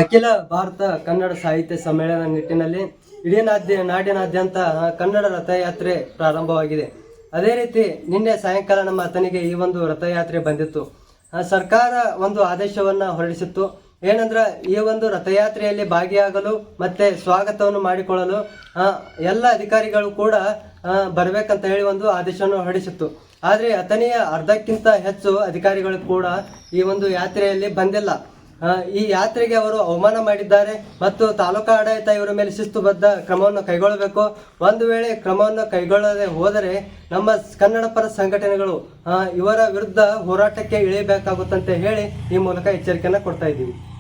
ಅಖಿಲ ಭಾರತ ಕನ್ನಡ ಸಾಹಿತ್ಯ ಸಮ್ಮೇಳನ ನಿಟ್ಟಿನಲ್ಲಿ ಇಡೀ ನಾಡಿನಾದ್ಯಂತ ಕನ್ನಡ ರಥಯಾತ್ರೆ ಪ್ರಾರಂಭವಾಗಿದೆ. ಅದೇ ರೀತಿ ನಿನ್ನೆ ಸಾಯಂಕಾಲ ನಮ್ಮ ಅತನಿಗೆ ಈ ಒಂದು ರಥಯಾತ್ರೆ ಬಂದಿತ್ತು. ಸರ್ಕಾರ ಒಂದು ಆದೇಶವನ್ನು ಹೊರಡಿಸಿತ್ತು. ಏನಂದ್ರೆ ಈ ಒಂದು ರಥಯಾತ್ರೆಯಲ್ಲಿ ಭಾಗಿಯಾಗಲು ಮತ್ತೆ ಸ್ವಾಗತವನ್ನು ಮಾಡಿಕೊಳ್ಳಲು ಎಲ್ಲ ಅಧಿಕಾರಿಗಳು ಕೂಡ ಬರಬೇಕಂತ ಹೇಳಿ ಒಂದು ಆದೇಶವನ್ನು ಹೊರಡಿಸಿತ್ತು. ಆದರೆ ಅತನಿಯ ಅರ್ಧಕ್ಕಿಂತ ಹೆಚ್ಚು ಅಧಿಕಾರಿಗಳು ಕೂಡ ಈ ಒಂದು ಯಾತ್ರೆಯಲ್ಲಿ ಬಂದಿಲ್ಲ. ಈ ಯಾತ್ರೆಗೆ ಅವರು ಅವಮಾನ ಮಾಡಿದ್ದಾರೆ ಮತ್ತು ತಾಲೂಕಾ ಆಡಳಿತ ಇವರ ಮೇಲೆ ಶಿಸ್ತುಬದ್ಧ ಕ್ರಮವನ್ನು ಕೈಗೊಳ್ಳಬೇಕು. ಒಂದು ವೇಳೆ ಕ್ರಮವನ್ನು ಕೈಗೊಳ್ಳದೆ ಹೋದರೆ ನಮ್ಮ ಕನ್ನಡ ಪರ ಸಂಘಟನೆಗಳು ಇವರ ವಿರುದ್ಧ ಹೋರಾಟಕ್ಕೆ ಇಳಿಯಬೇಕಾಗುತ್ತಂತೆ ಹೇಳಿ ಈ ಮೂಲಕ ಎಚ್ಚರಿಕೆಯನ್ನು ಕೊಡ್ತಾ ಇದ್ದೀವಿ.